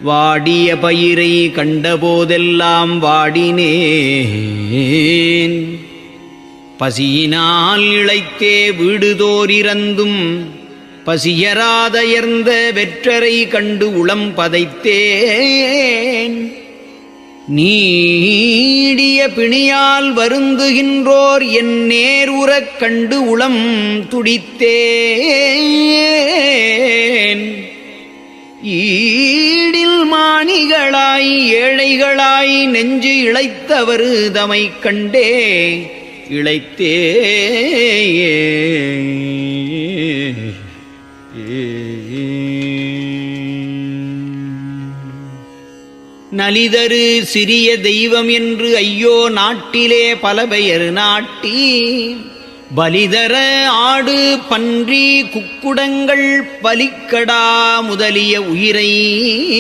வாடிய பயிரை கண்டபோதெல்லாம் வாடினேன். பசியினால் இளைத்தே வீடுதோரிறந்தும் பசியராதயர்ந்த வெற்றரை கண்டு உளம் பதைத்தேன். நீடிய பிணியால் வருந்துகின்றோர் என் நேருறக் கண்டு உளம் துடித்தேன். ஈடில் மாணிகளாய் ஏழைகளாய் நெஞ்சு இளைத்தவர் தமை கண்டே இளைத்தே. நலிதரு சிறிய தெய்வம் என்று ஐயோ நாட்டிலே பல பெயர் நாட்டி பலிதர ஆடு பன்றி குக்குடங்கள் பலிக்கடா முதலிய உயிரை